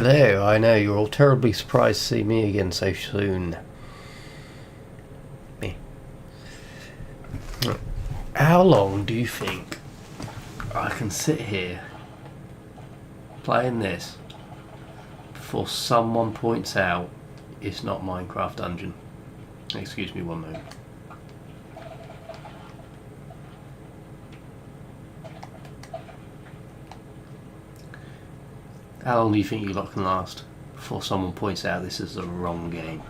Hello, I know you're all terribly surprised to see me again so soon. Me. How long do you think I can sit here playing this before someone points out it's not Minecraft Dungeon? Excuse me one moment. How long do you think you lot can last before someone points out this is the wrong game?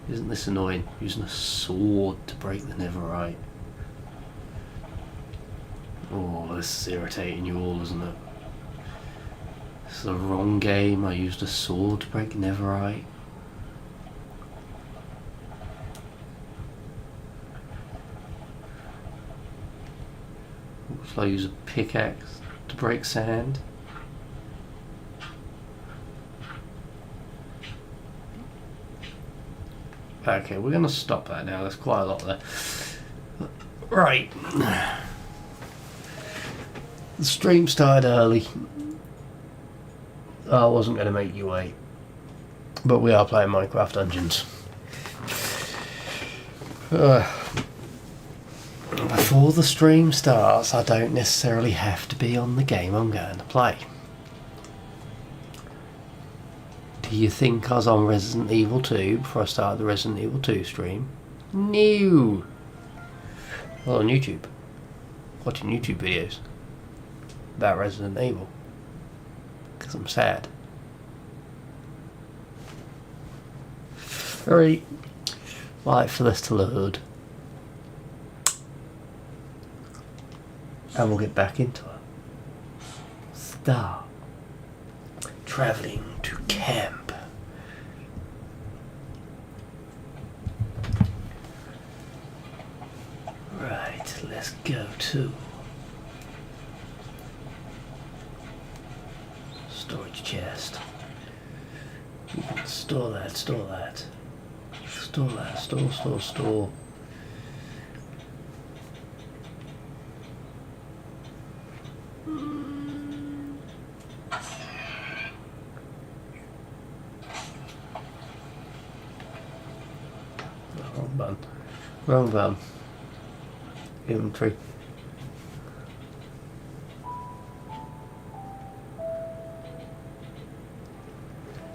Isn't this annoying? Using a sword to break the netherite. Oh, this is irritating you all, isn't it? This is the wrong game. I used a sword to break netherite. Shall I use a pickaxe to break sand? Okay, we're going to stop that now. There's quite a lot there. Right. The stream started early. I wasn't going to make you wait. But we are playing Minecraft Dungeons. Before the stream starts, I don't necessarily have to be on the game I'm going to play. Do you think I was on Resident Evil 2 before I started the Resident Evil 2 stream? No! Well, on YouTube. Watching YouTube videos about Resident Evil. Because I'm sad. Very light for this to load. And we'll get back into it. Start travelling to camp. Right, let's go to storage chest. Store that, store that. Store that, store. Wrong button. Inventory.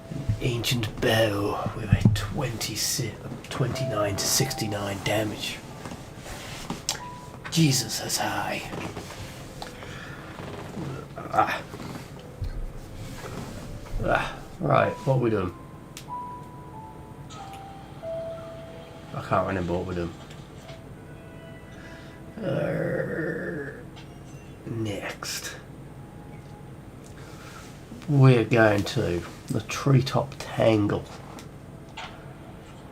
An ancient bow with a 29 to 69 damage. Jesus, that's high. Right, what are we doing? I can't remember what we're doing. Next, we're going to the treetop tangle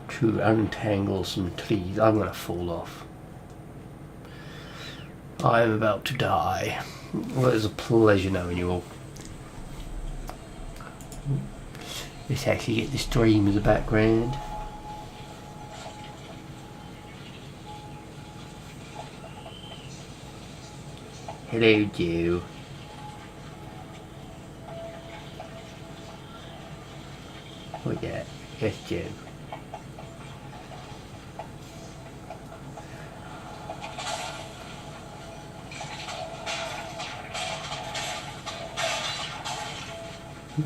to untangle some trees. I'm going to fall off. I'm about to die. Well, it was a pleasure knowing you all. Let's actually get the stream in the background. Hello, Joe. What's that? That's Joe.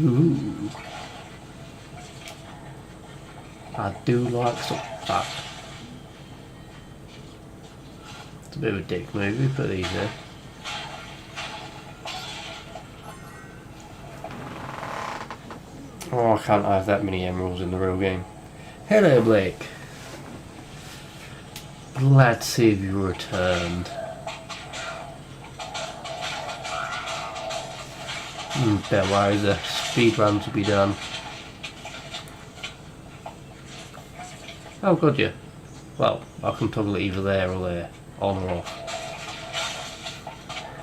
Ooh. I do like some fuck. It's a bit of a dick move, we put these there. Oh, I can't have that many emeralds in the real game. Hello, Blake. Glad to see you returned. Don't worry, the speed runs will be done. Oh, God, yeah. Well, I can toggle it either there or there, on or off.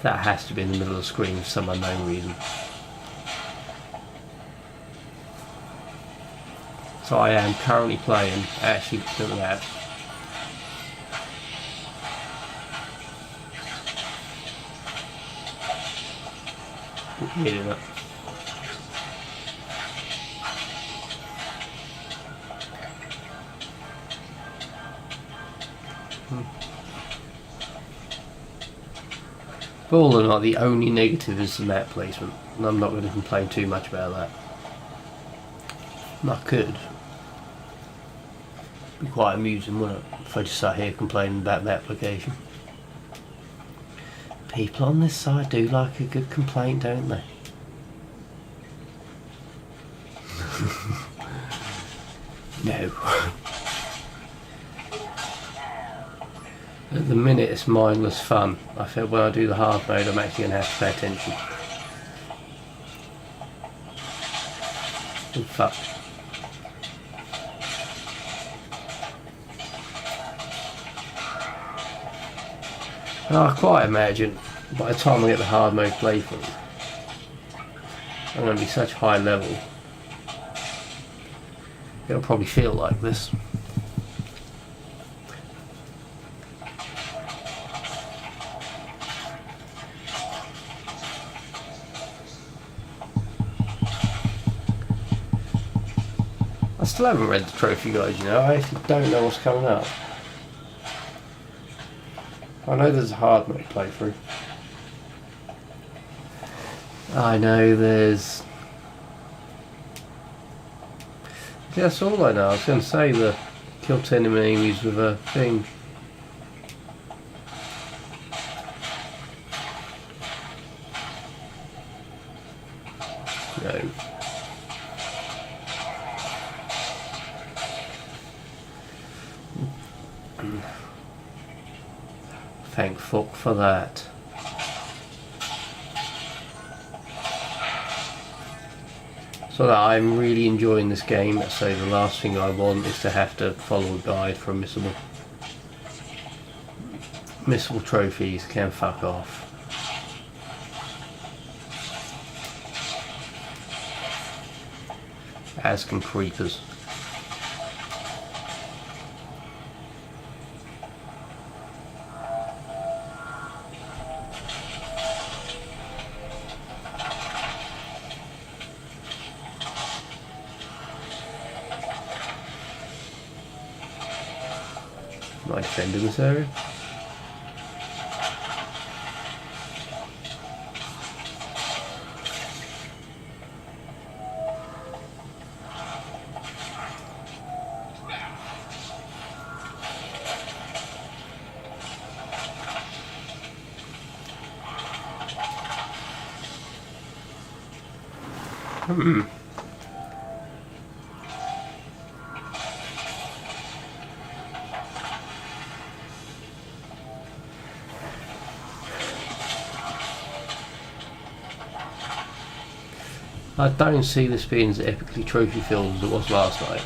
That has to be in the middle of the screen for some unknown reason. So I am currently playing, actually, look at that. Weird, isn't it? But all in all, the only negative is the map placement, and I'm not going to complain too much about that. I could. Be quite amusing, wouldn't it, if I just sat here complaining about the application. People on this side do like a good complaint, don't they? No. At the minute it's mindless fun. I feel when I do the hard mode I'm actually going to have to pay attention. Oh fuck. And I quite imagine by the time I get the hard mode playthrough I'm going to be such high level it'll probably feel like this. I still haven't read the trophy guide, you know. I actually don't know what's coming up. I know there's a hard mode playthrough. I know there's... Yeah, that's all I know. I was going to say the kill 10 enemies with a thing. No. Thank fuck for that. So that I'm really enjoying this game, so the last thing I want is to have to follow a guide for missable. Missable trophies can fuck off. As can creepers. Am I defending this area? I don't see this being as epically trophy filled as it was last night.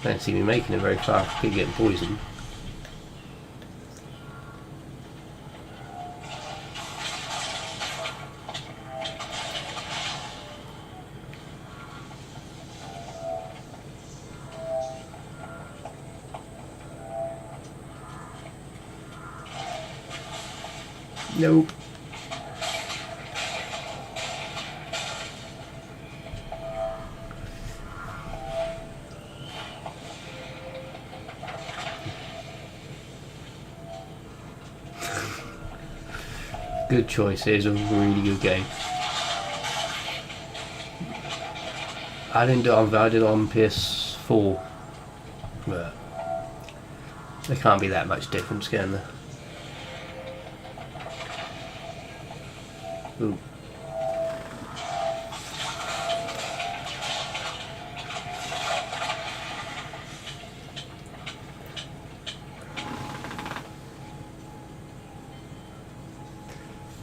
I don't see me making it very far. I keep getting poisoned. Nope. Good choice. It is a really good game. I did it on PS4, but there can't be that much difference, can there? Ooh.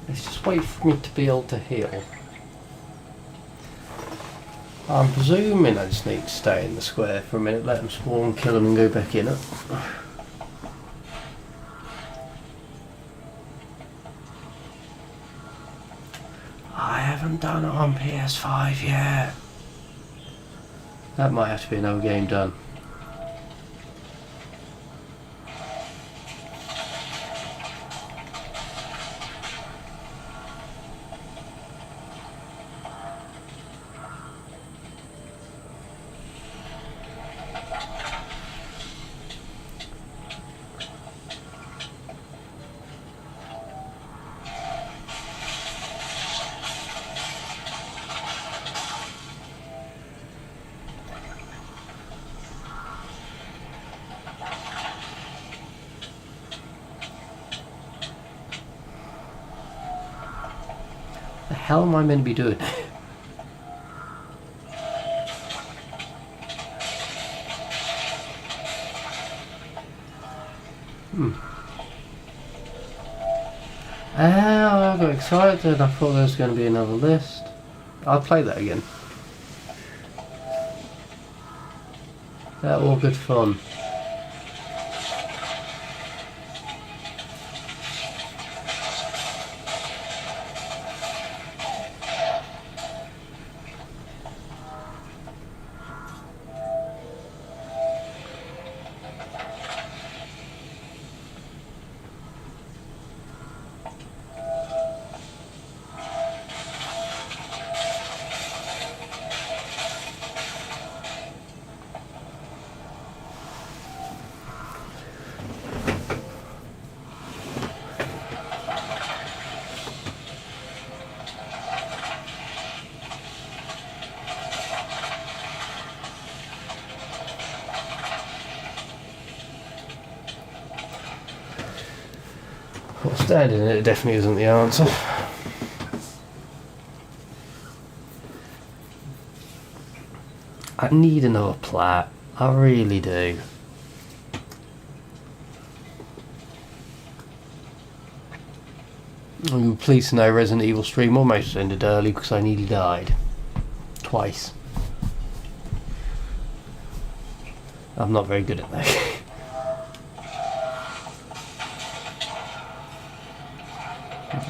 Let's just wait for me to be able to heal. I'm presuming I just need to stay in the square for a minute, let them spawn, kill them and go back in it. I haven't done it on PS5 yet. That might have to be another game done. hell am I meant to be doing? Oh, I got excited. I thought there was going to be another list. I'll play that again. That all good fun. Well, standing in it definitely isn't the answer. I need another plat. I really do. I'm pleased to know Resident Evil stream almost ended early because I nearly died. Twice. I'm not very good at that.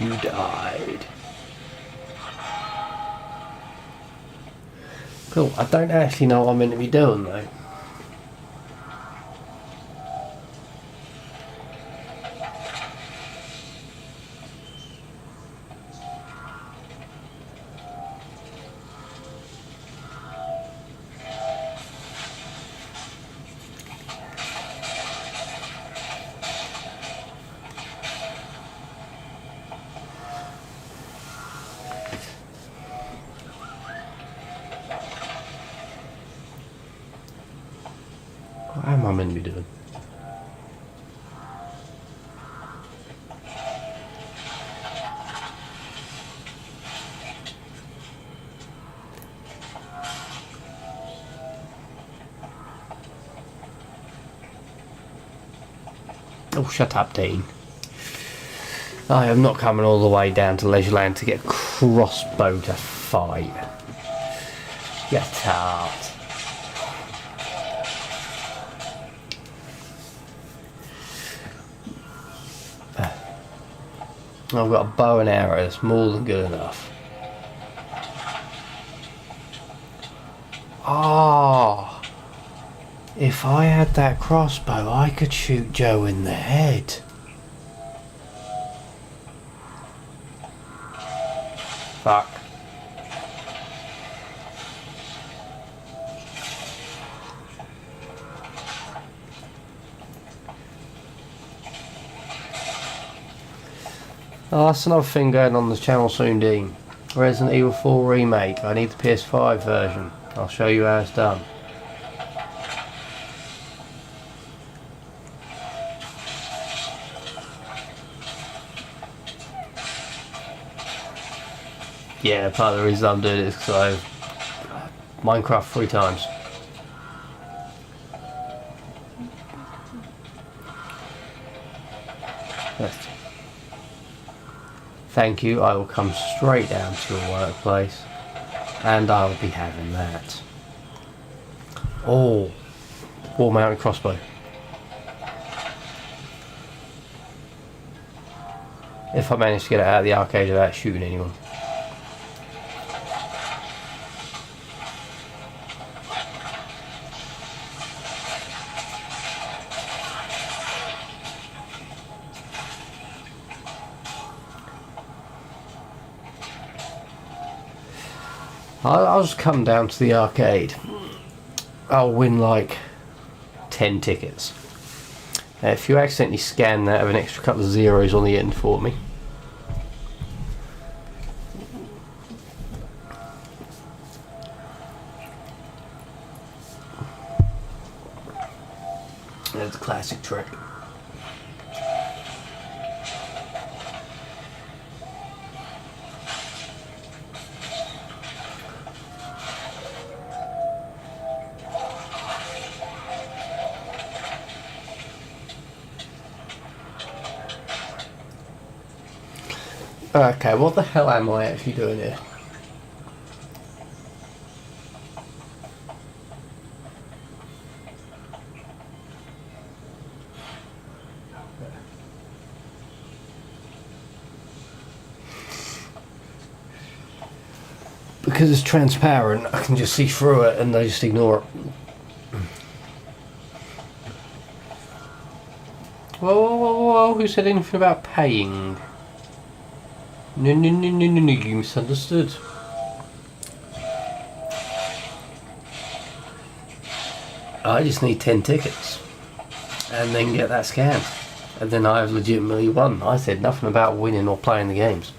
You died. Cool. I don't actually know what I'm meant to be doing though. What am I meant to be doing? Oh, shut up, Dean. I am not coming all the way down to Leisureland to get a crossbow to fight. You tart. I've got a bow and arrow, that's more than good enough. Ah, if I had that crossbow, I could shoot Joe in the head. Fuck. Oh, that's another thing going on the channel soon, Dean. Resident Evil 4 Remake. I need the PS5 version. I'll show you how it's done. Yeah, part of the reason I'm doing it is because I've Minecraft 3 times. Yes. Thank you, I will come straight down to your workplace and I'll be having that. Oh, wall mounted crossbow. If I manage to get it out of the arcade without shooting anyone. I'll just come down to the arcade. I'll win like 10 tickets. If you accidentally scan that, have an extra couple of zeros on the end for me. That's a classic trick. Okay, what the hell am I actually doing here? Because it's transparent, I can just see through it and they just ignore it. Whoa, who said anything about paying? No, you misunderstood. I just need 10 tickets and then get that scanned. And then I have legitimately won. I said nothing about winning or playing the games.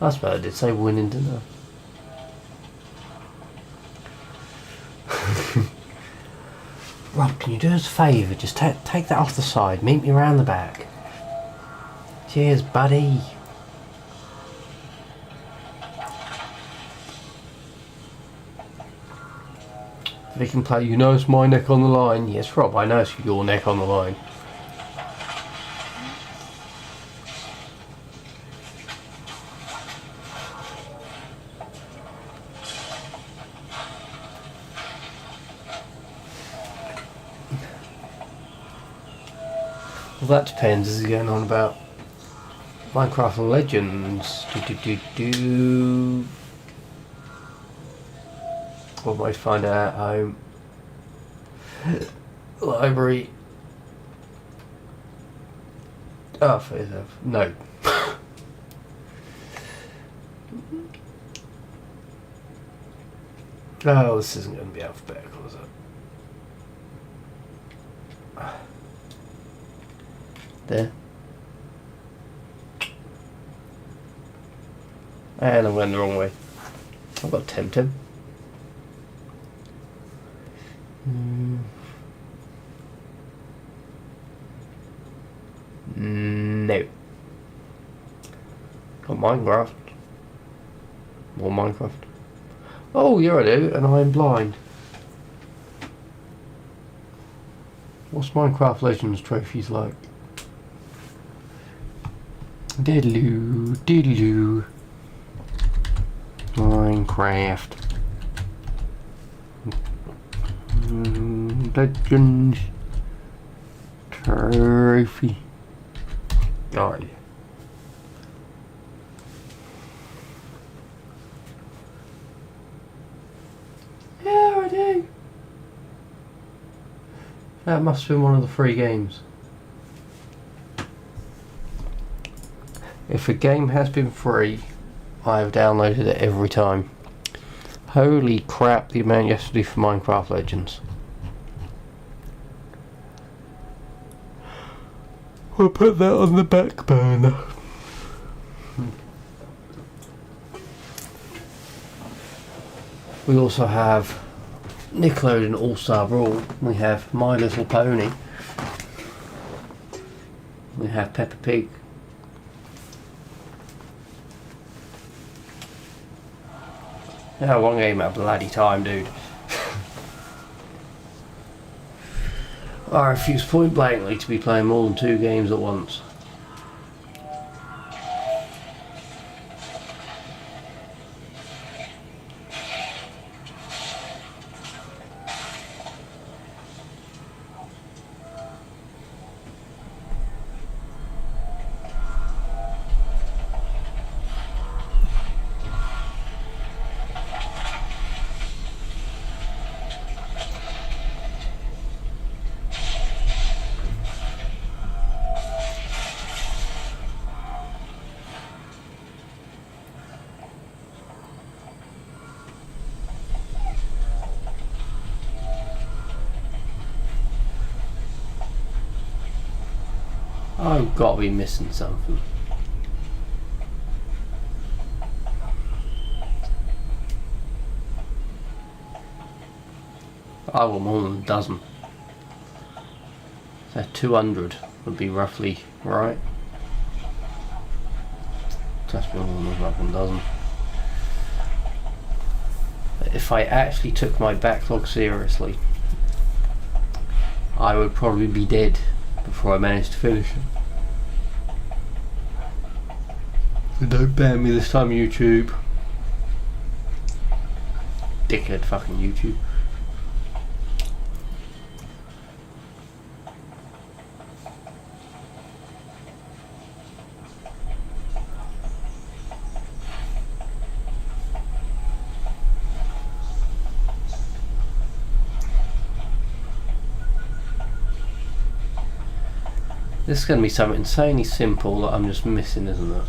I suppose I did say winning, didn't I? Rob, can you do us a favour? Just take that off the side. Meet me around the back. Cheers, buddy. They can play, you know it's my neck on the line. Yes, Rob, I know it's your neck on the line. Well, that depends. Is he going on about Minecraft Legends? What might find out at home? Library. Oh, for yourself. No. Oh, this isn't going to be alphabetical, is it? There. And I went the wrong way. I've got Temtem. No. Got Minecraft. More Minecraft. Oh, yeah, I do, and I'm blind. What's Minecraft Legends trophies like? Diddloo, diddloo. Minecraft. Legends trophy. Oh, yeah. Yeah, I do. That must have been one of the free games. If a game has been free, I have downloaded it every time. Holy crap, the amount you have to do for Minecraft Legends. We'll put that on the back burner. We also have Nickelodeon All-Star Brawl. We have My Little Pony. We have Peppa Pig. Yeah, one game at a bloody time, dude. I refuse point blankly to be playing more than 2 games at once. I've got to be missing something. I want more than a dozen. So 200 would be roughly right. That's more than a fucking dozen. If I actually took my backlog seriously, I would probably be dead before I managed to finish it. Don't ban me this time, YouTube. Dickhead fucking YouTube. This is going to be something insanely simple that I'm just missing, isn't it?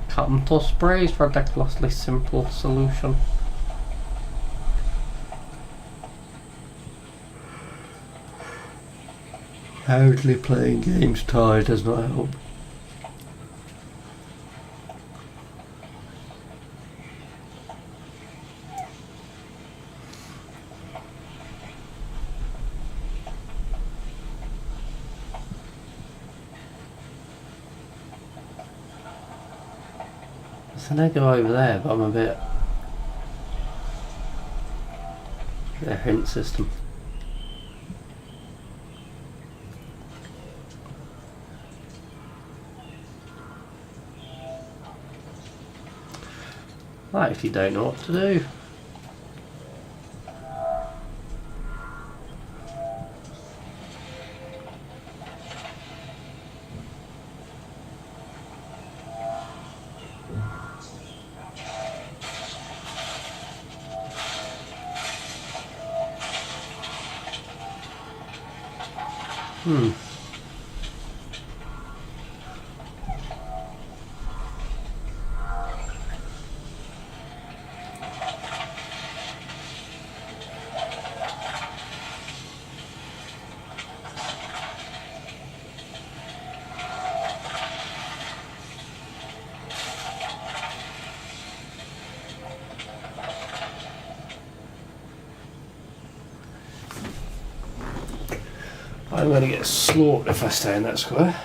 Cut and toss sprays, ridiculously simple solution. Apparently playing games tired does not help. So they go over there, but I'm a bit... Their hint system. I actually don't know what to do. I'm going to get slaughtered if I stay in that square.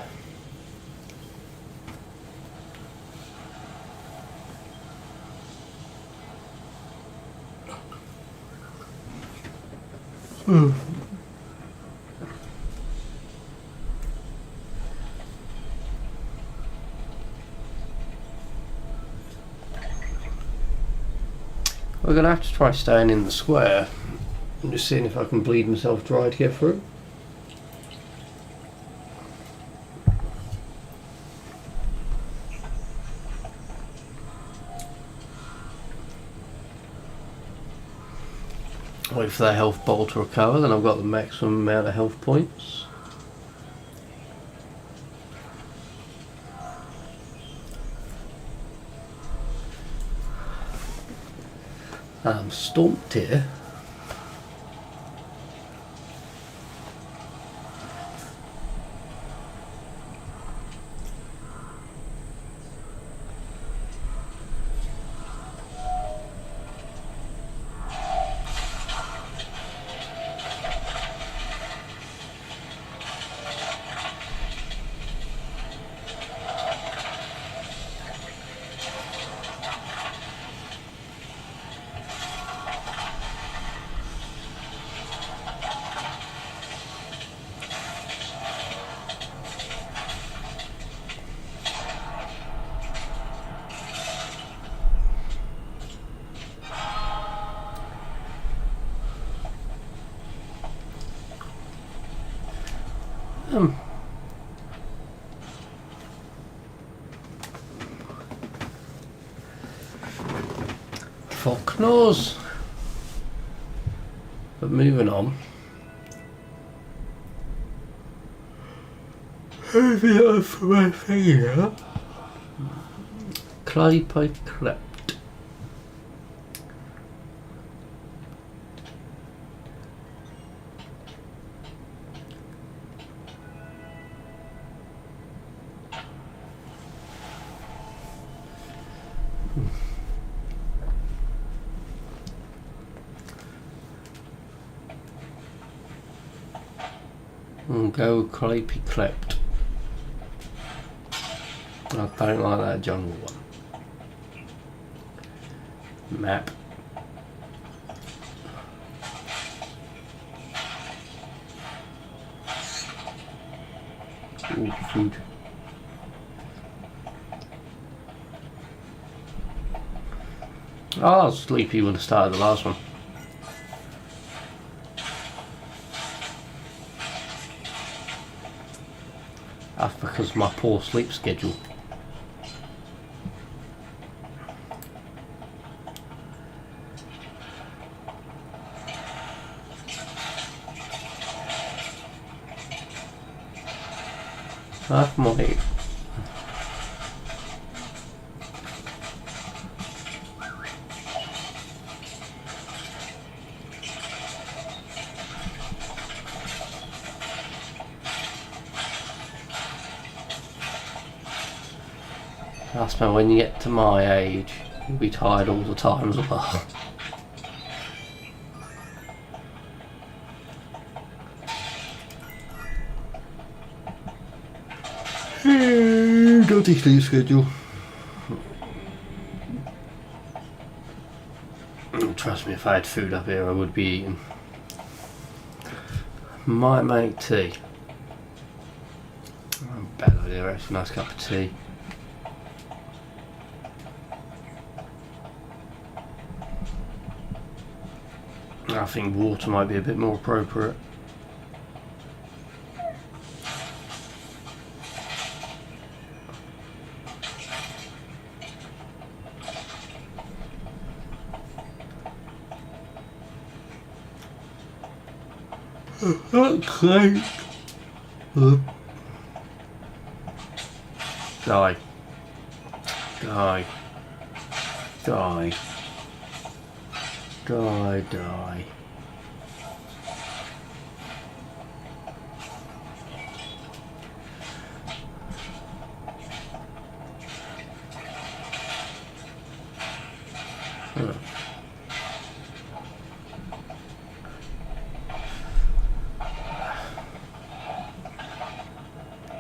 We're going to have to try staying in the square. I'm just seeing if I can bleed myself dry to get through. Wait for that health ball to recover, then I've got the maximum amount of health points. I'm stomped here. Fuck knows. But moving on. Moving on from my finger. Clay pipe clipped. And go creepy clipped. I don't like that jungle one. Map. Ooh, food. Oh, I was sleepy when I started the last one. That's because of my poor sleep schedule. That's my... I suppose when you get to my age, you'll be tired all the time as well. Dirty sleep schedule. Trust me, if I had food up here, I would be eating. Might make tea. Bad idea, actually. Nice cup of tea. I think water might be a bit more appropriate. Okay. Die. Die. Die. Die, die.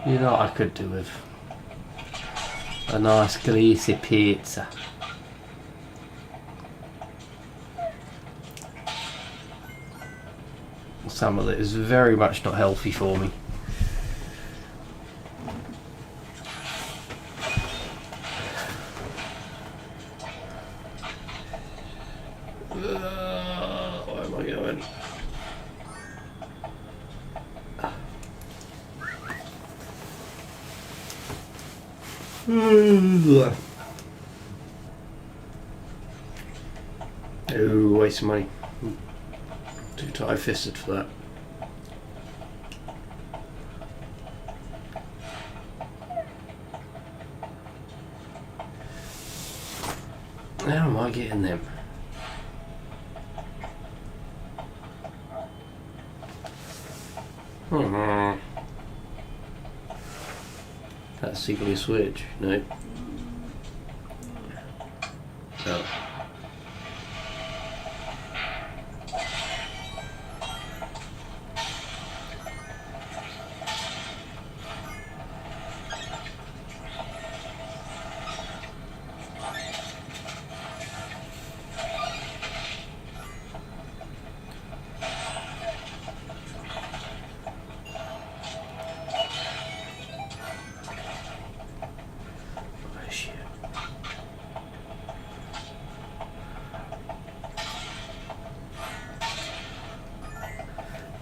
You know what I could do with? A nice greasy pizza. Some of it is very much not healthy for me. Where am I going? Oh, waste of money. Too tight-fisted for that. How am I getting them? That's secretly a switch. No. No.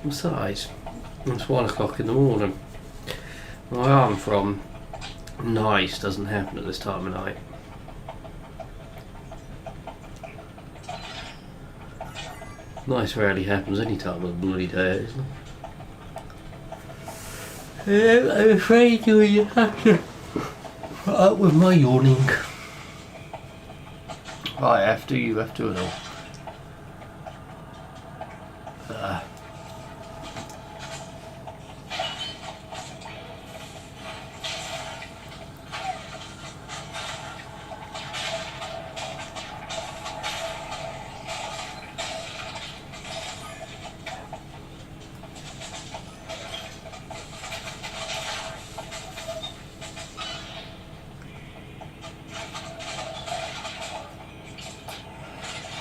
Besides, it's 1 o'clock in the morning. Where I'm from, nice doesn't happen at this time of night. Nice rarely happens any time of the bloody day, isn't it? I'm afraid you have to put up with my yawning. I have to, you have to and all.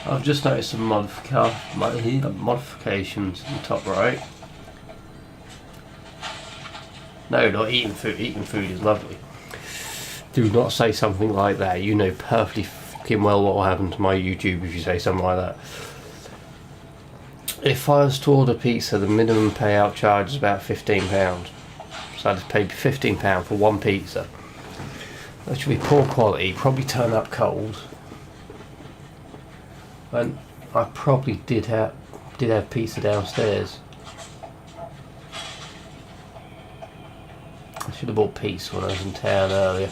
I've just noticed some modifications in the top right. No, not eating food. Eating food is lovely. Do not say something like that. You know perfectly fucking well what will happen to my YouTube if you say something like that. If I was to order pizza, the minimum payout charge is about £15. So I just paid £15 for one pizza. That should be poor quality, probably turn up cold. And I probably did have pizza downstairs. I should have bought pizza when I was in town earlier.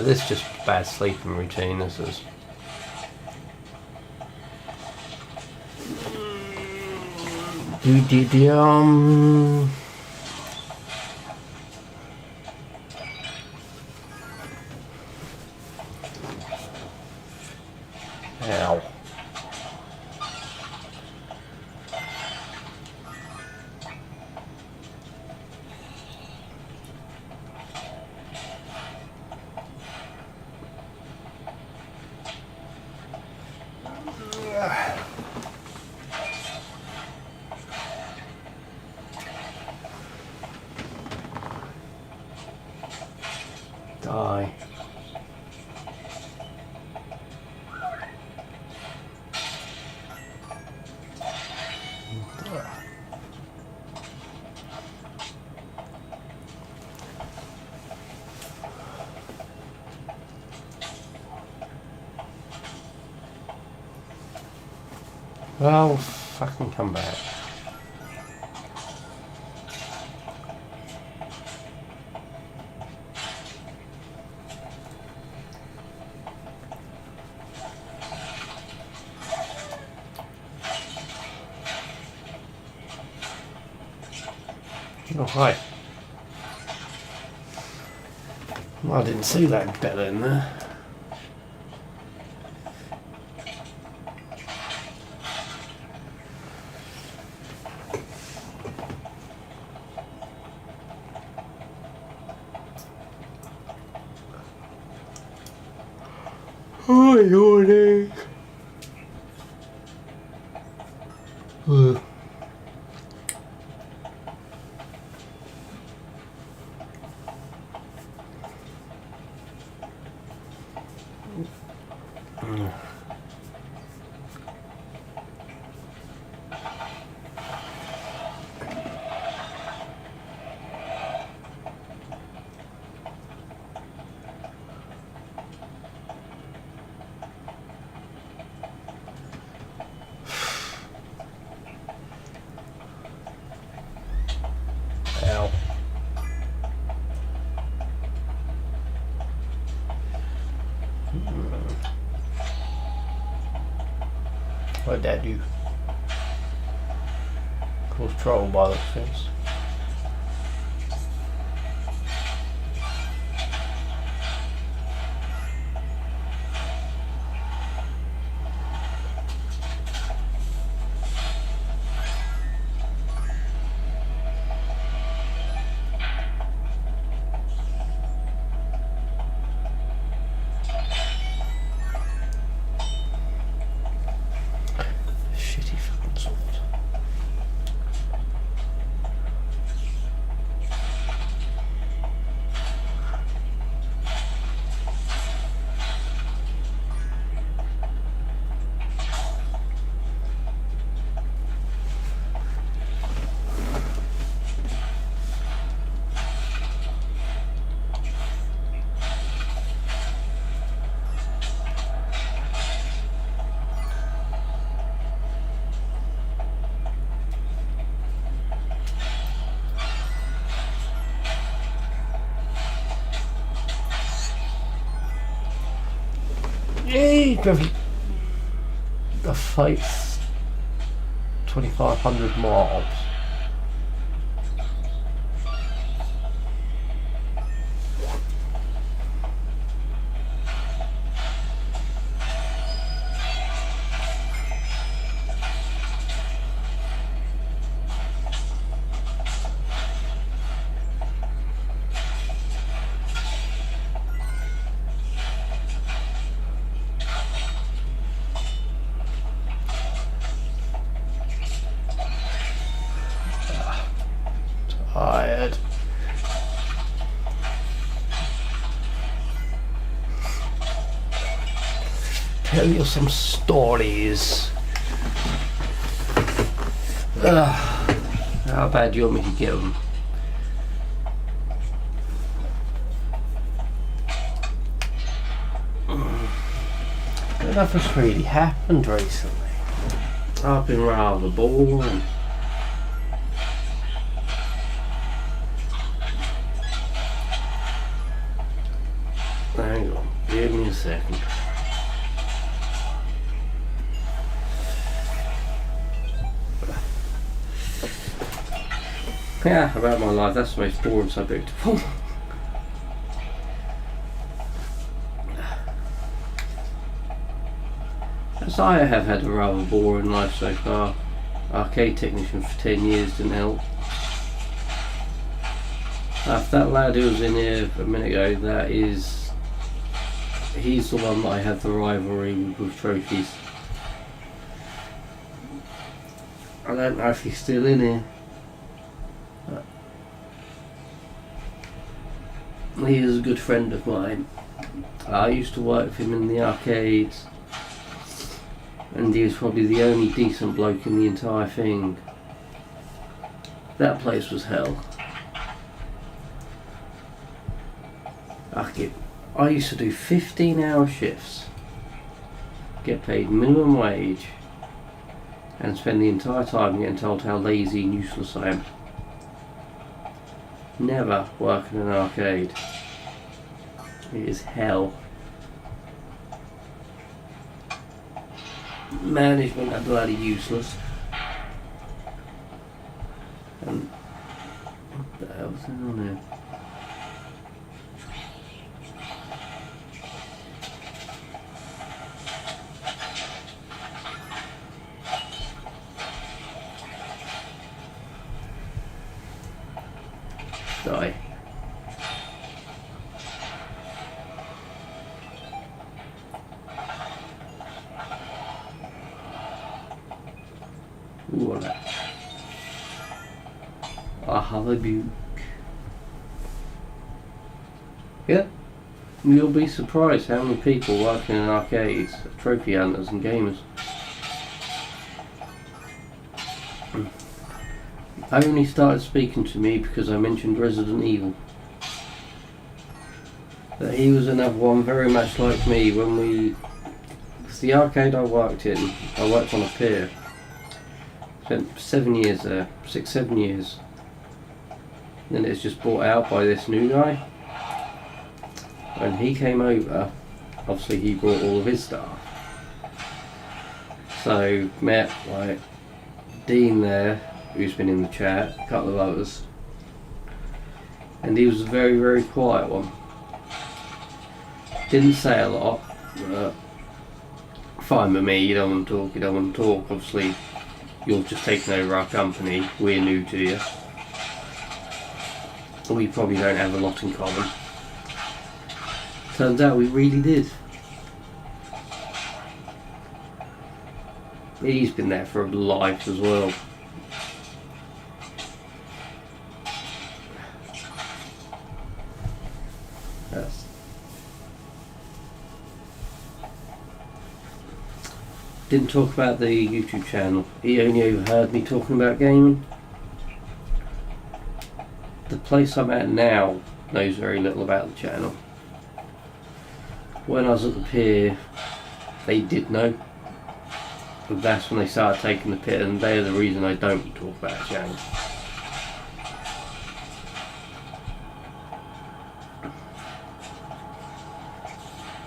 This is just bad sleeping routine, this is. Ow. Die. Well, fucking come back. Oh, hi. Well, I didn't see that bell in there. Oh, yawning. Ow. What did that do? Cause trouble by the fence. Yay! The fight's 2,500 mobs. tell you some stories. How bad do you want me to get them? Nothing's really happened recently. I've been rather boring. Hang on, give me a second. Yeah, about my life, that's the most boring subject. As I have had a rather boring life so far. Arcade technician for 10 years didn't help. That lad who was in here a minute ago, he's the one that I have the rivalry with trophies. I don't know if he's still in here. He is a good friend of mine. I used to work with him in the arcades, and he was probably the only decent bloke in the entire thing. That place was hell. I used to do 15-hour shifts, get paid minimum wage, and spend the entire time getting told how lazy and useless I am. Never work in an arcade. It is hell. Management are bloody useless. And what the hell's going on there? Die. Ooh, all that. I have a buke. Yeah, you'll be surprised how many people working in arcades are trophy hunters and gamers. I only started speaking to me because I mentioned Resident Evil. That he was another one very much like me when it's the arcade I worked in, I worked on a pier. Spent 7 years there, 6-7 years. Then it's just bought out by this new guy. When he came over, obviously he brought all of his staff. So met like Dean there, who's been in the chat, a couple of others, and he was a very, very quiet one. Didn't say a lot, but fine with me. You don't want to talk, you don't want to talk. Obviously, you're just taking over our company, we're new to you. We probably don't have a lot in common. Turns out we really did. He's been there for life as well. Didn't talk about the YouTube channel. He only overheard me talking about gaming. The place I'm at now knows very little about the channel. When I was at the pier, they did know. But that's when they started taking the piss, and they're the reason I don't talk about the channel.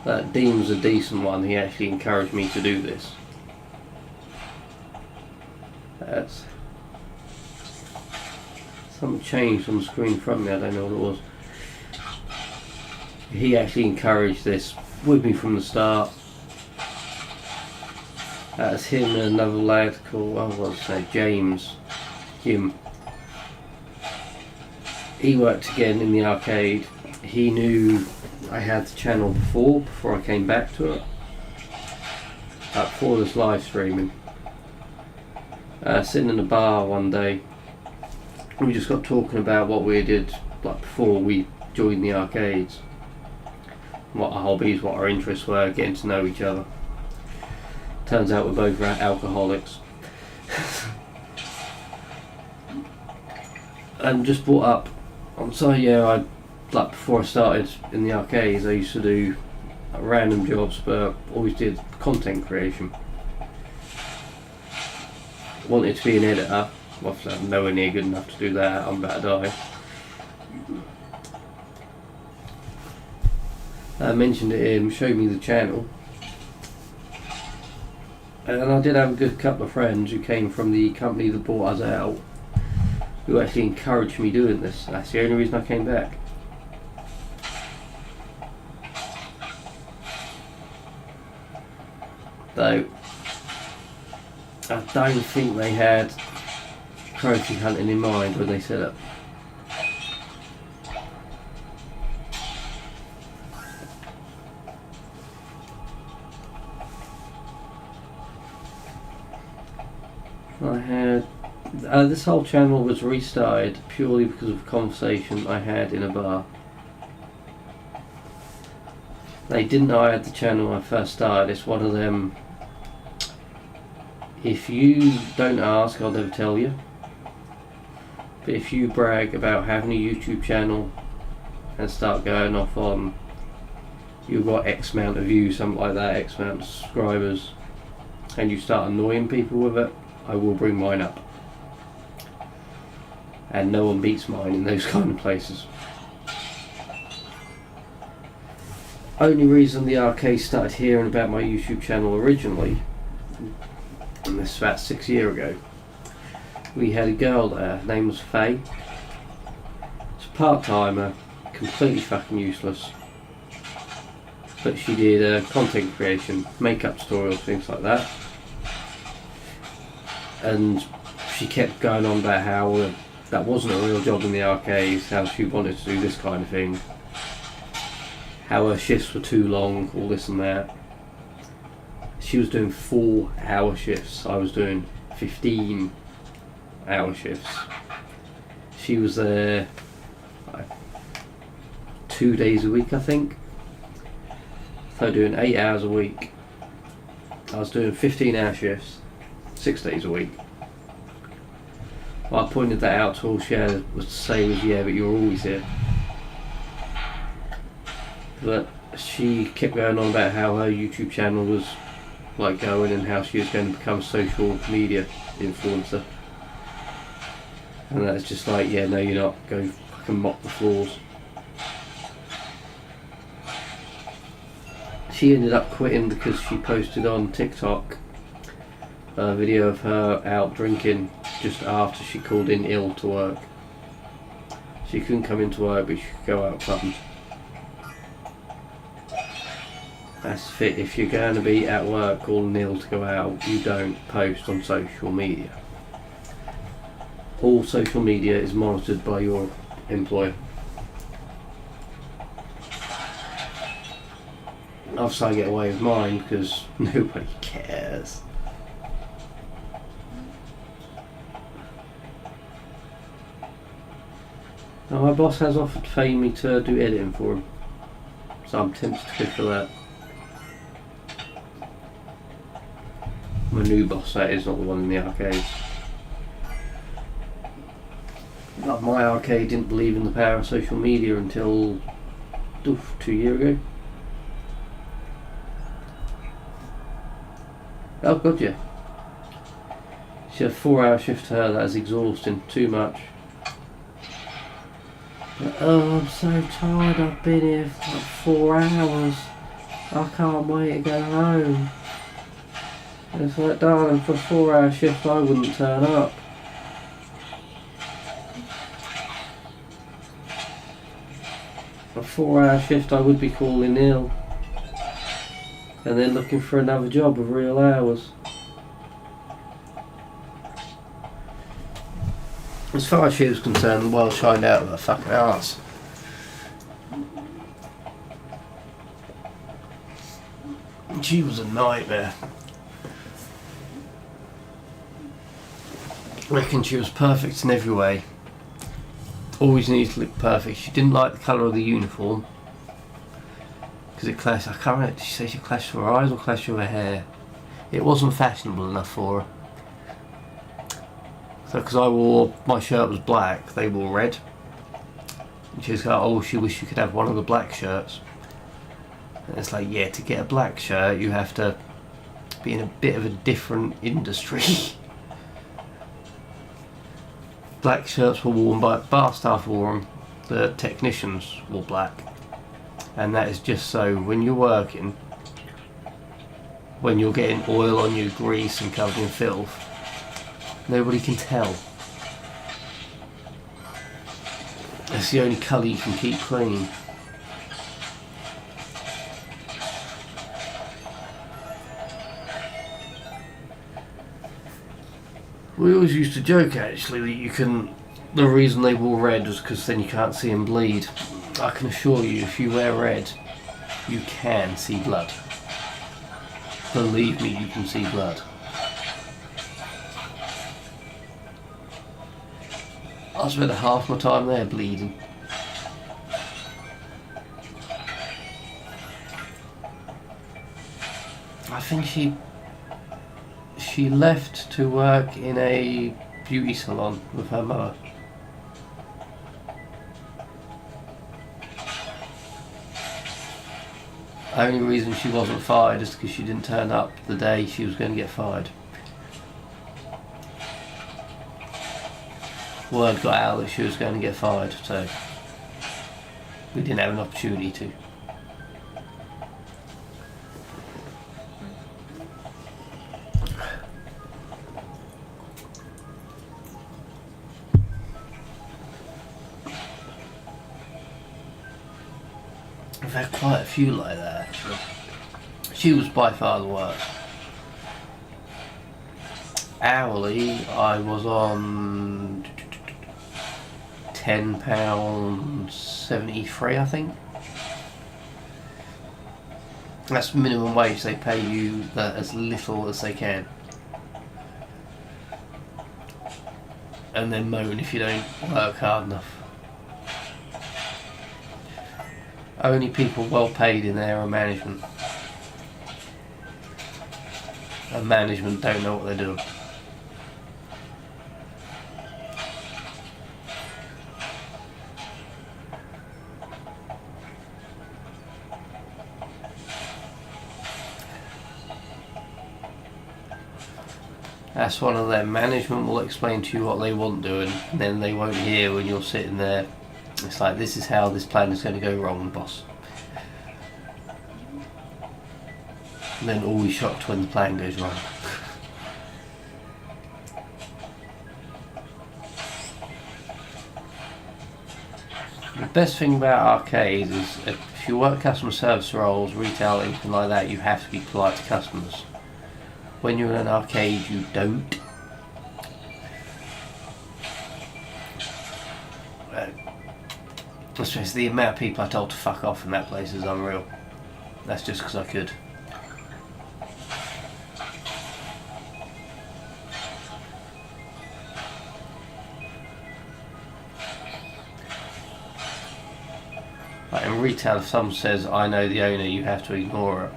That Dean was a decent one. He actually encouraged me to do this. That's something changed on the screen in front of me. I don't know what it was. He actually encouraged this with me from the start. That's him and another lad called, James. Jim. He worked again in the arcade. He knew I had the channel before I came back to it. Before this live streaming. Sitting in a bar one day, we just got talking about what we did like before we joined the arcades. What our hobbies, what our interests were, getting to know each other. Turns out we're both alcoholics. And just brought up, so yeah, like before I started in the arcades, I used to do random jobs, but always did content creation. Wanted to be an editor. Obviously I'm nowhere near good enough to do that, I'm about to die. I mentioned it him, showed me the channel. And I did have a good couple of friends who came from the company that bought us out, who actually encouraged me doing this. That's the only reason I came back. Though I don't think they had trophy hunting in mind when they set up. I had this whole channel was restarted purely because of a conversation I had in a bar. They didn't know I had the channel when I first started. It's one of them, if you don't ask, I'll never tell you. But if you brag about having a YouTube channel and start going off on, you've got X amount of views, something like that, X amount of subscribers, and you start annoying people with it, I will bring mine up. And no one beats mine in those kind of places. Only reason the arcade started hearing about my YouTube channel originally, and this is about 6 years ago, we had a girl there, her name was Faye. She's a part-timer, completely fucking useless. But she did content creation, makeup tutorials, things like that. And she kept going on about how that wasn't a real job in the arcades, how she wanted to do this kind of thing, how her shifts were too long, all this and that. She was doing 4-hour shifts, I was doing 15-hour shifts. She was there 2 days a week, I think. So doing 8 hours a week. I was doing 15-hour shifts, 6 days a week. Well, I pointed that out to all she had was to say was, yeah, but you're always here. But she kept going on about how her YouTube channel was like going and how she was going to become a social media influencer. And that's just like, yeah, no you're not, go fucking mop the floors. She ended up quitting because she posted on TikTok a video of her out drinking just after she called in ill to work. She couldn't come into work, but she could go out clubbing. That's fit. If you're going to be at work calling ill to go out, you don't post on social media. All social media is monitored by your employer. Obviously I get away with mine because nobody cares. Now my boss has offered to pay me to do editing for him, so I'm tempted to go for that. My new boss, that is, not the one in the arcades. Like my arcade didn't believe in the power of social media until 2 years ago. Oh god, yeah. She had a 4-hour shift to her, that is exhausting, too much. But, oh, I'm so tired, I've been here for like 4 hours. I can't wait to go home. And it's like, darling, for a 4-hour shift I wouldn't turn up. For a 4-hour shift I would be calling ill. And then looking for another job with real hours. As far as she was concerned, the world shined out of her fucking arse. She was a nightmare. I reckon she was perfect in every way. Always needed to look perfect. She didn't like the colour of the uniform. Because it clashed, I can't remember, did she say she clashed with her eyes or clashed with her hair? It wasn't fashionable enough for her. So, because I wore, my shirt was black, they wore red. And she was like, oh, she wished she could have one of the black shirts. And it's like, yeah, to get a black shirt, you have to be in a bit of a different industry. Black shirts were worn by bar staff, wore them, the technicians wore black. And that is just so when you're working, when you're getting oil on your grease and covered in filth, nobody can tell. It's the only colour you can keep clean. We always used to joke actually that you can. The reason they wore red was because then you can't see them bleed. I can assure you, if you wear red, you can see blood. Believe me, you can see blood. I spent half my time there bleeding. I think she left to work in a beauty salon with her mother. Only reason she wasn't fired is because she didn't turn up the day she was going to get fired. Word got out that she was going to get fired, so we didn't have an opportunity to. I've had quite a few like that actually. She was by far the worst. Hourly, I was on £10.73, I think. That's minimum wage. They pay you as little as they can, and then moan if you don't work hard enough. Only people well paid in there are management, and management don't know what they're doing. That's one of them. Management will explain to you what they want doing, and then they won't hear when you're sitting there. It's like, this is how this plan is going to go wrong, boss. And then always shocked when the plan goes wrong. The best thing about arcades is if you work customer service roles, retail, anything like that, you have to be polite to customers. When you're in an arcade, you don't. Especially the amount of people I told to fuck off in that place is unreal. That's just because I could. Like in retail, if someone says, I know the owner, you have to ignore it.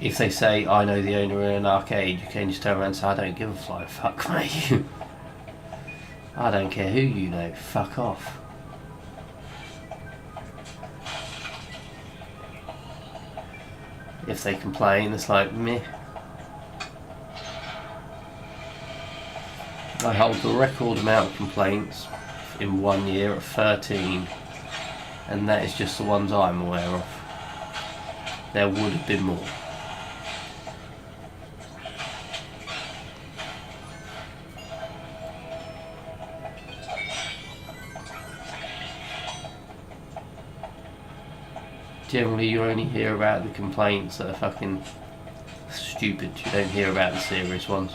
If they say, I know the owner in an arcade, you can just turn around and say, I don't give a flying fuck, mate. I don't care who you know, fuck off. If they complain, it's like, meh. I hold the record amount of complaints in 1 year at 13, and that is just the ones I'm aware of. There would have been more. Generally, you only hear about the complaints that are fucking stupid. You don't hear about the serious ones.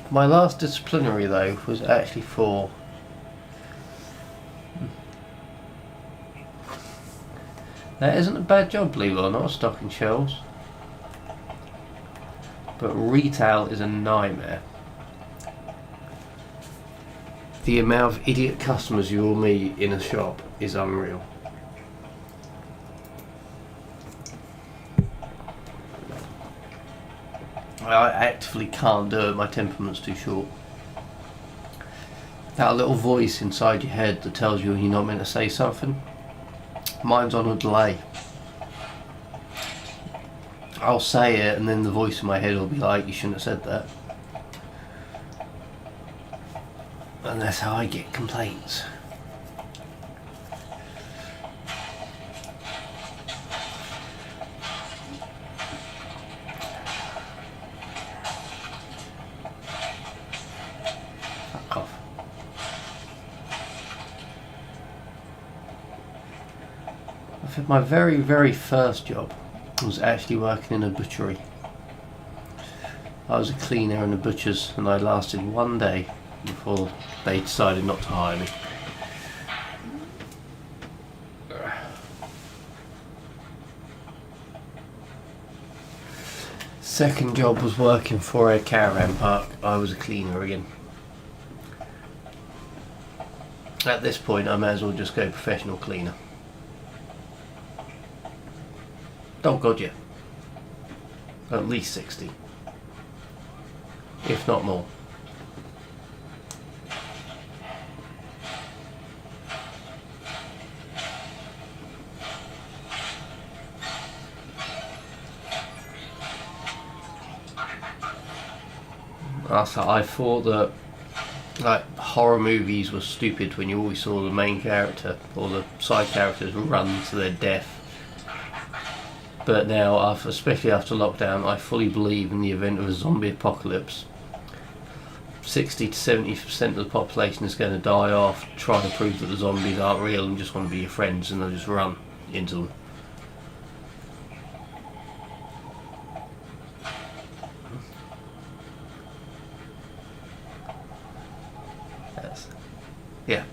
My last disciplinary though was actually for That isn't a bad job, believe it or not, stocking shelves. But retail is a nightmare. The amount of idiot customers you will meet in a shop is unreal. I actively can't do it, my temperament's too short. That little voice inside your head that tells you you're not meant to say something, mine's on a delay. I'll say it and then the voice in my head will be like, you shouldn't have said that. And that's how I get complaints. Fuck off. I think my very, very first job was actually working in a butchery. I was a cleaner in a butcher's and I lasted one day before they decided not to hire me. Second job was working for a caravan park. I was a cleaner again. At this point I may as well just go professional cleaner. Oh god, yeah. At least 60. If not more. I thought that like horror movies were stupid when you always saw the main character or the side characters run to their death. But now, especially after lockdown, I fully believe in the event of a zombie apocalypse. 60 to 70% of the population is going to die off trying to prove that the zombies aren't real and just want to be your friends, and they'll just run into them. Yeah.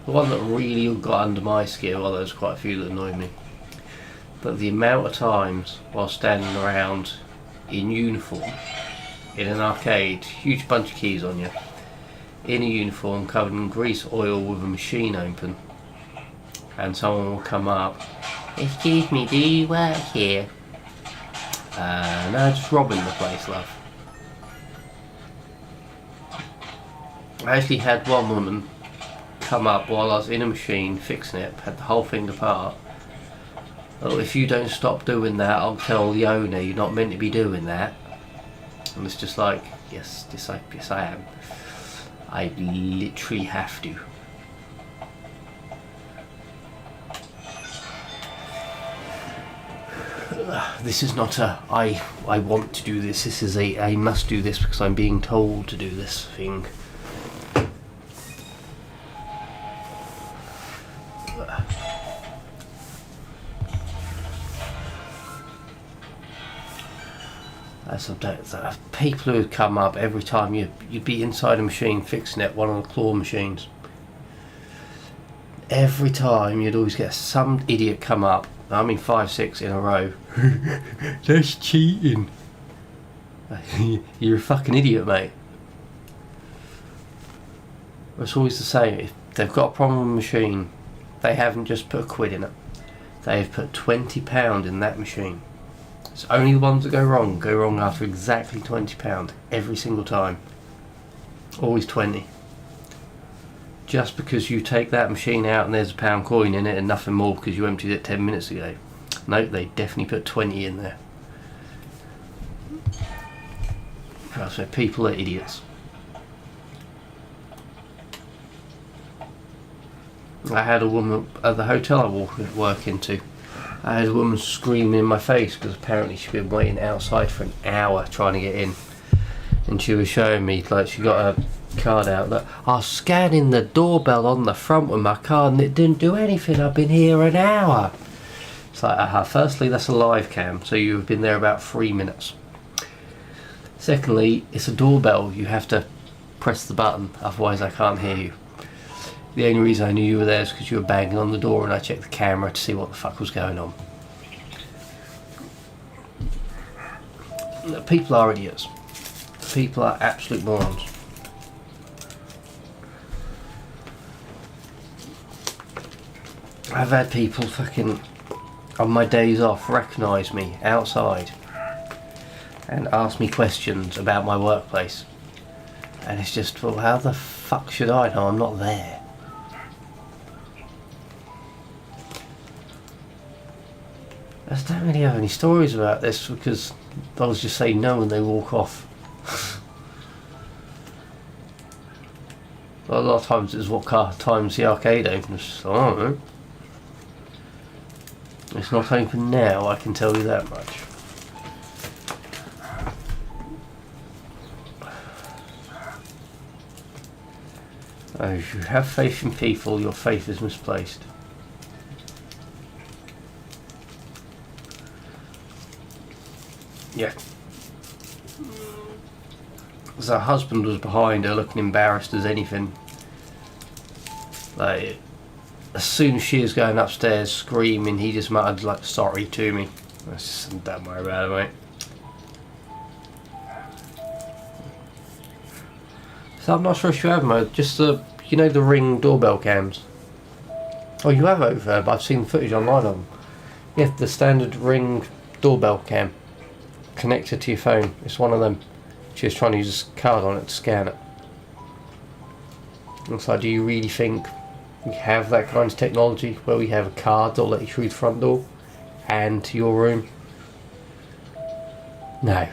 The one that really got under my skin, well, there's quite a few that annoyed me, but the amount of times while standing around in uniform in an arcade, huge bunch of keys on you, in a uniform covered in grease oil with a machine open, and someone will come up, "Excuse me, do you work here?" No, just robbing the place, love. I actually had one woman come up while I was in a machine fixing it, had the whole thing apart. "Oh, if you don't stop doing that, I'll tell the owner you're not meant to be doing that." And it's just like, yes I am. I literally have to. This is not a I want to do this. This is a I must do this because I'm being told to do this thing. People who would come up every time you'd be inside a machine fixing it, one of the claw machines. Every time you'd always get some idiot come up. I mean 5, 6 in a row. That's cheating. You're a fucking idiot, mate. It's always the same. If they've got a problem with a machine, they haven't just put a quid in it. They've put £20 in that machine. It's only the ones that go wrong after exactly £20 every single time. Always 20. Just because you take that machine out and there's a £1 coin in it and nothing more because you emptied it 10 minutes ago. No, they definitely put 20 in there. So people are idiots. I had a woman at the hotel I work into. I had a woman screaming in my face because apparently she'd been waiting outside for an hour trying to get in. And she was showing me, like, she got a card out that I was scanning the doorbell on the front with my card and it didn't do anything. I've been here an hour. It's like, firstly, that's a live cam, so you've been there about 3 minutes. Secondly, it's a doorbell. You have to press the button, otherwise I can't hear you. The only reason I knew you were there is because you were banging on the door and I checked the camera to see what the fuck was going on. People are idiots. People are absolute morons. I've had people fucking, on my days off, recognise me outside and ask me questions about my workplace. And it's just, well, how the fuck should I know? I'm not there. I don't really have any stories about this because they'll just say no when they walk off. A lot of times it's what times the arcade opens. I don't know. It's not open now, I can tell you that much. Oh, if you have faith in people, your faith is misplaced. Yeah. Because her husband was behind her looking embarrassed as anything. Like, as soon as she was going upstairs screaming, he just muttered like, sorry to me. Don't worry about it, mate. So I'm not sure if you have them, just the, you know, the Ring doorbell cams. Oh, you have over, but I've seen footage online of them. Yeah, the standard Ring doorbell cam connected to your phone. It's one of them. She was trying to use a card on it to scan it. And so, do you really think we have that kind of technology where we have a card that'll let you through the front door and to your room? No.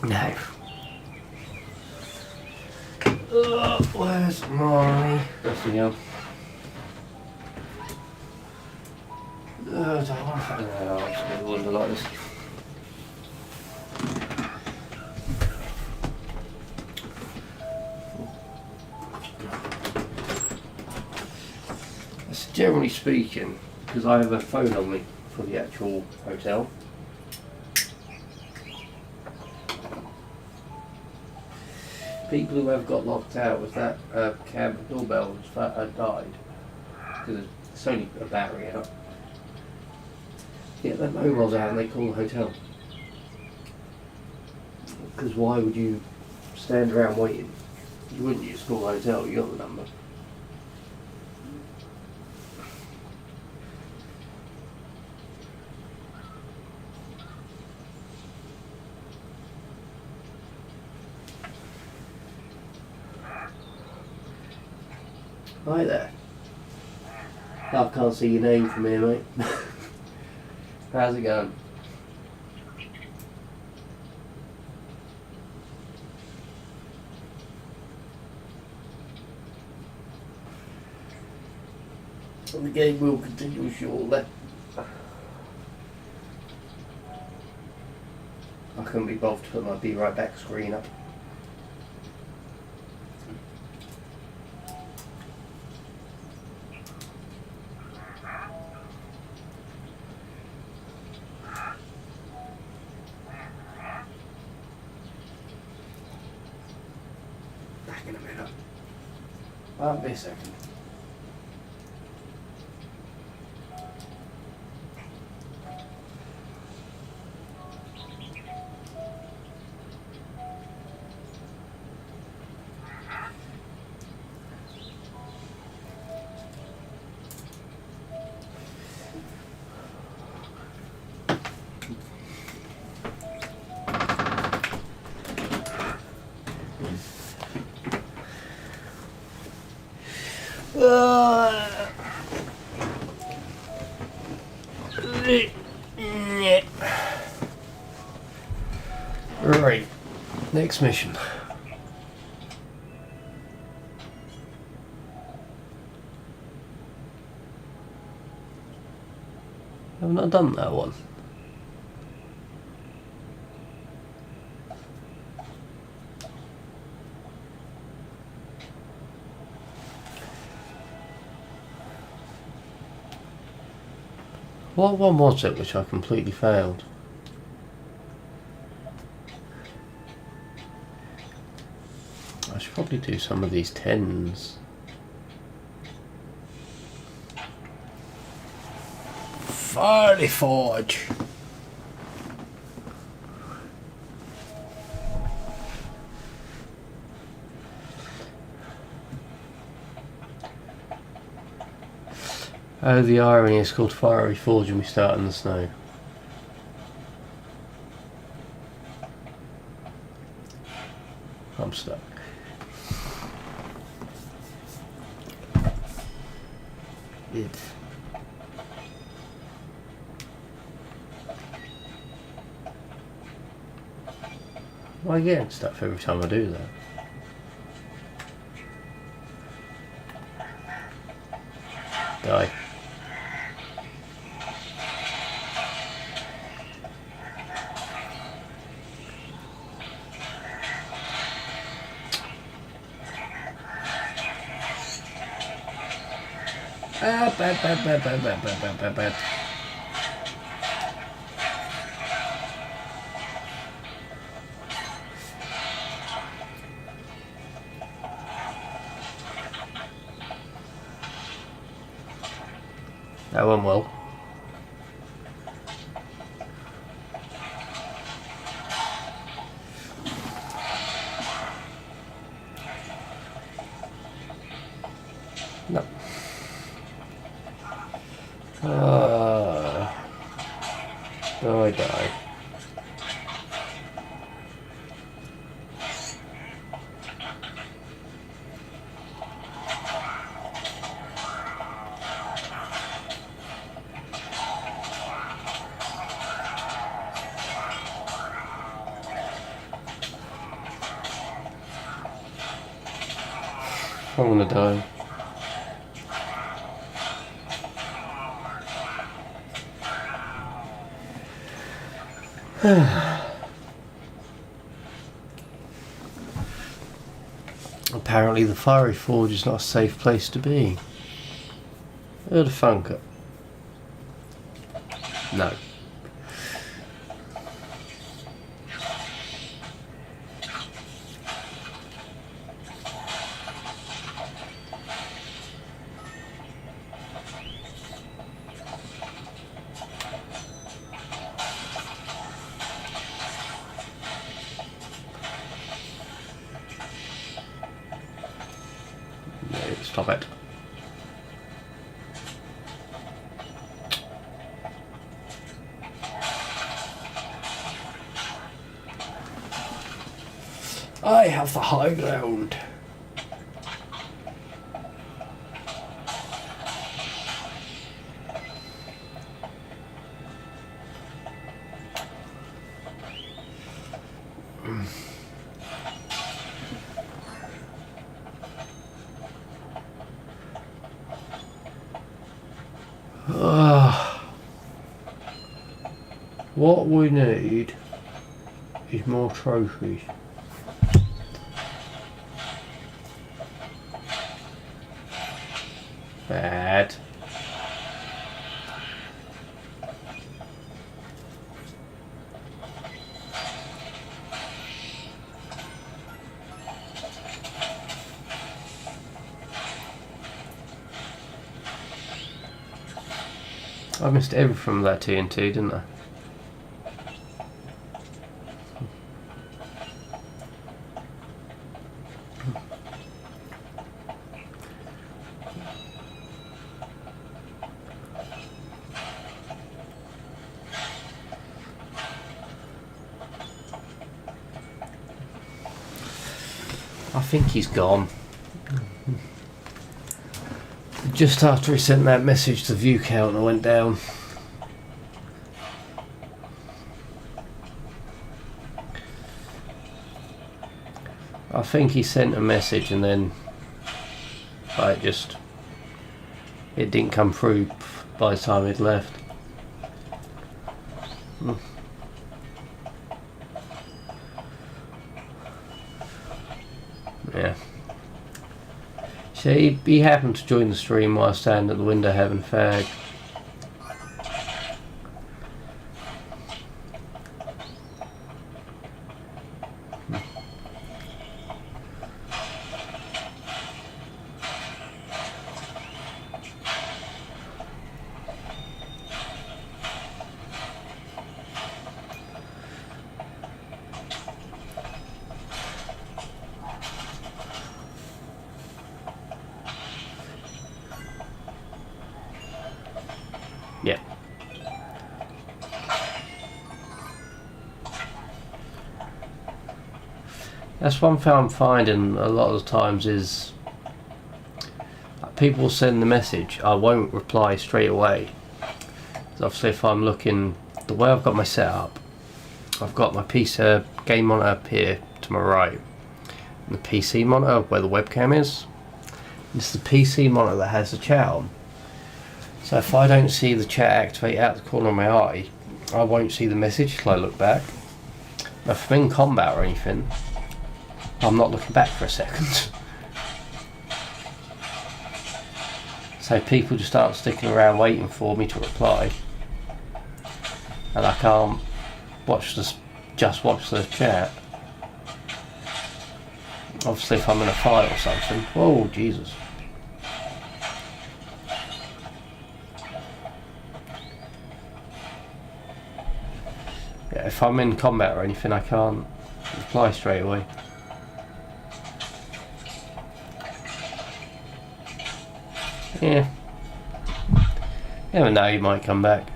No. Where's my... Where's the gun? I don't know if I know. I'm just going to wander like this. That's generally speaking, because I have a phone on me for the actual hotel. People who have got locked out with that cab doorbell died because it's only a battery out. Get their mobiles out and they call the hotel. Because why would you stand around waiting? You wouldn't just call the hotel, you got the number. Hi there. I can't see your name from here, mate. How's it going? And the game will continue shortly. I couldn't be bothered to put my Be Right Back screen up. Back in a minute. Won't be a second. Right, next mission. I've not done that one. What one was it which I completely failed? probably do some of these 10s. Fiery Forge. Oh, the irony is called Fiery Forge and we start in the snow. I'm stuck. It's... I get stuff every time I do that. Die. Bad. That went well. No. Die. I'm gonna die. Apparently the Fiery Forge is not a safe place to be. Or the Funker. No. Stop it. I have the high ground. What we need is more trophies. Bad. I missed everything from that TNT, didn't I? I think he's gone. Just after he sent that message, the view counter went down. I think he sent a message and then it didn't come through by the time he'd left. Yeah. So he happened to join the stream while I stand at the window having a fag. Yeah. That's one thing I'm finding a lot of the times is people send the message, I won't reply straight away. So obviously if I'm looking, the way I've got my setup, I've got my PC game monitor up here to my right, and the PC monitor where the webcam is. It's the PC monitor that has the chat on. So if I don't see the chat activate out the corner of my eye, I won't see the message till I look back. If I'm in combat or anything, I'm not looking back for a second. So people just start sticking around waiting for me to reply, and I can't just watch the chat. Obviously if I'm in a fight or something. Whoa, Jesus. Yeah, if I'm in combat or anything, I can't reply straight away. Yeah. Never know, he might come back.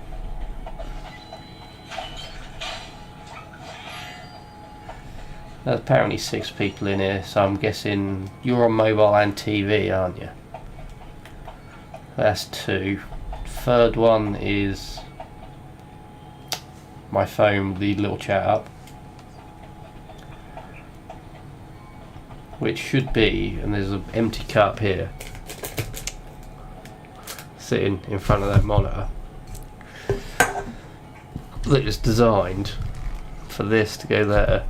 There's apparently 6 people in here, so I'm guessing you're on mobile and TV, aren't you? That's 2. Third one is my phone with the little chat up, which should be, and there's an empty cup here sitting in front of that monitor that is designed for this to go there.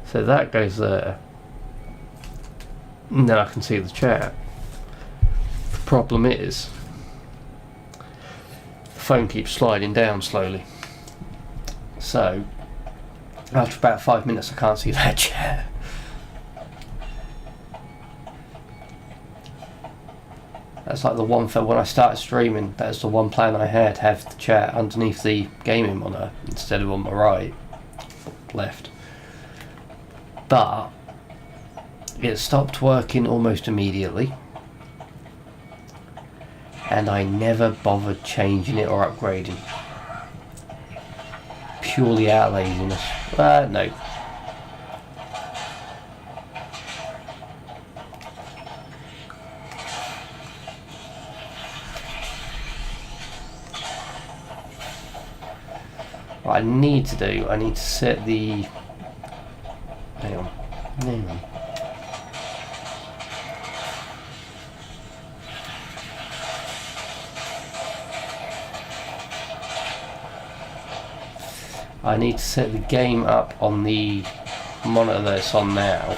So that goes there, and then I can see the chat. The problem is the phone keeps sliding down slowly, so after about 5 minutes I can't see that chat. That's like the one for when I started streaming, that's the one plan I had, have the chat underneath the gaming monitor instead of on my right, left. But it stopped working almost immediately, and I never bothered changing it or upgrading. Purely out of laziness. No. What I need to do, I need to set the... Hang on. I need to set the game up on the monitor that it's on now,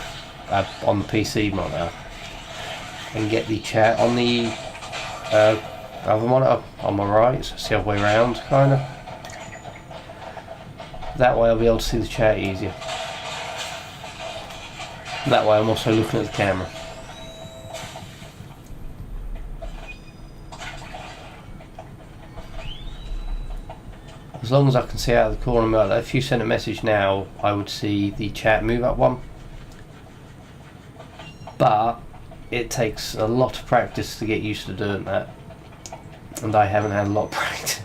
on the PC monitor, and get the chat on the other monitor on my right, so it's the other way around, kind of. That way I'll be able to see the chat easier. That way I'm also looking at the camera. As long as I can see out of the corner of my eye, if you send a message now, I would see the chat move up one. But it takes a lot of practice to get used to doing that, and I haven't had a lot of practice.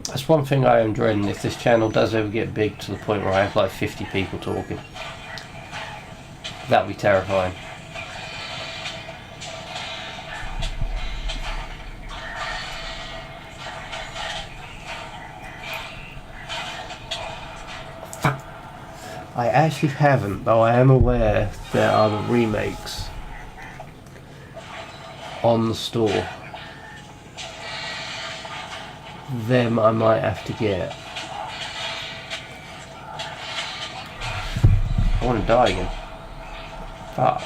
That's one thing I am dreading, if this channel does ever get big to the point where I have like 50 people talking. That'd be terrifying. I actually haven't, though I am aware there are the remakes on the store. Them I might have to get. I want to die again. Fuck.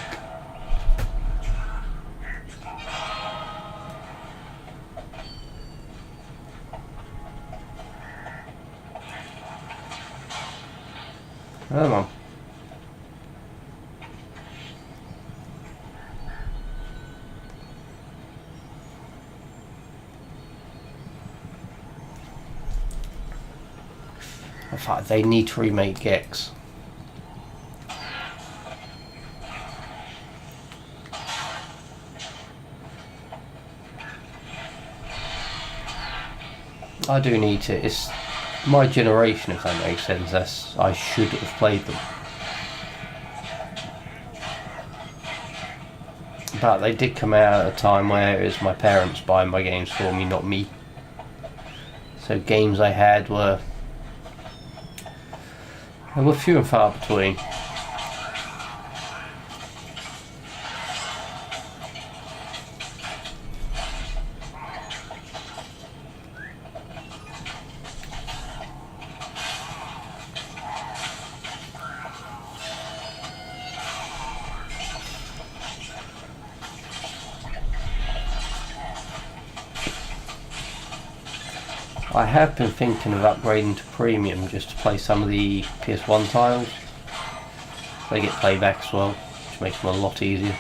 Come on. In fact, they need to remake Gex. I do need to. It's my generation, if that makes sense. I should have played them. But they did come out at a time where it was my parents buying my games for me, not me. So games I had were few and far between. I have been thinking of upgrading to premium just to play some of the PS1 titles. They get playback as well, which makes them a lot easier.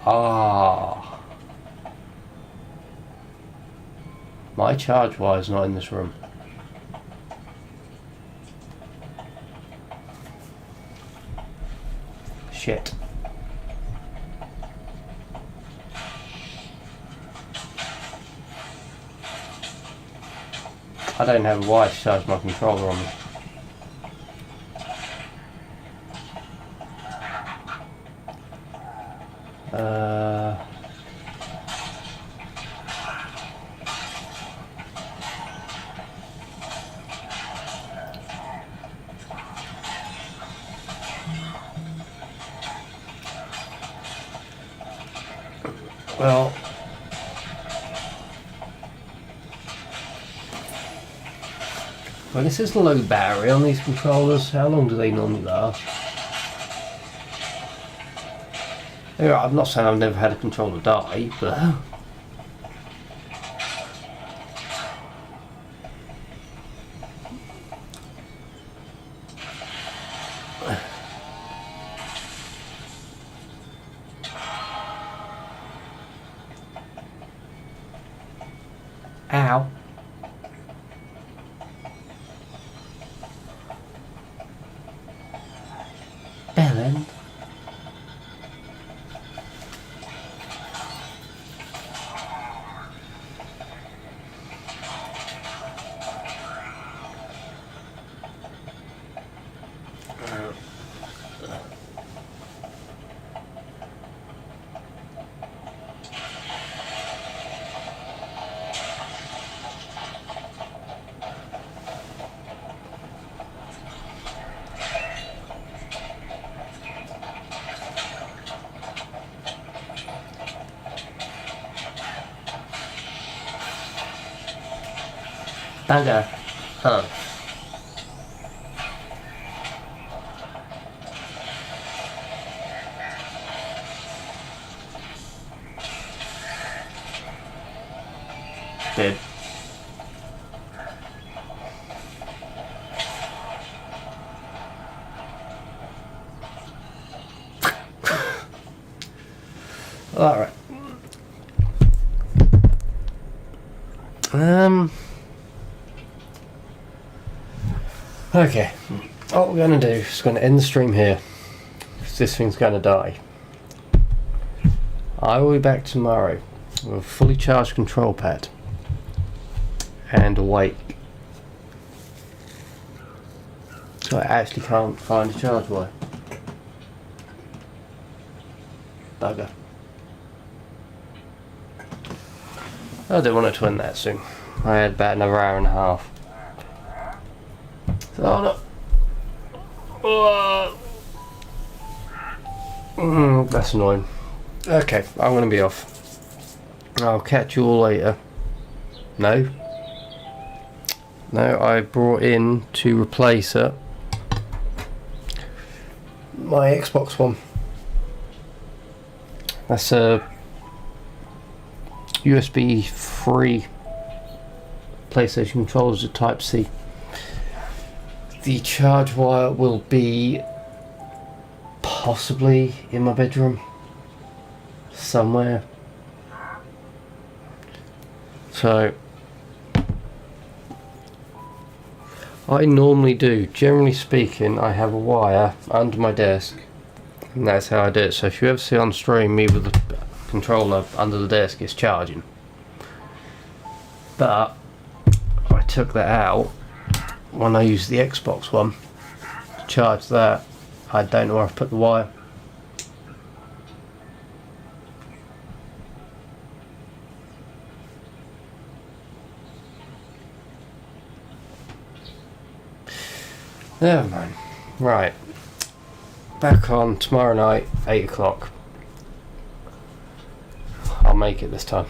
Ah, my charge wire is not in this room. Shit. I don't have a wire to charge my controller on me. Well, this is low battery on these controllers. How long do they normally last? Yeah, I'm not saying I've never had a controller die, but ow. Bellend. Bugger. Huh. Dead. Alright. Okay. What we're going to do is going to end the stream here. Because this thing's going to die. I will be back tomorrow with a fully charged control pad. And awake. So I actually can't find a charge wire. Bugger. I don't want it to end that soon. I had about another hour and a half. So that's annoying. Okay, I'm going to be off. I'll catch you all later. No, I brought in to replace it my Xbox One. That's a USB 3 PlayStation controller to Type C. The charge wire will be possibly in my bedroom somewhere. So I normally do, generally speaking, I have a wire under my desk, and that's how I do it. So if you ever see on stream me with the controller under the desk, it's charging. But I took that out when I used the Xbox One to charge that. I don't know where I've put the wire. Never mind. Right. Back on tomorrow night, 8 o'clock. I'll make it this time.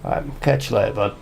Alright, catch you later, bud.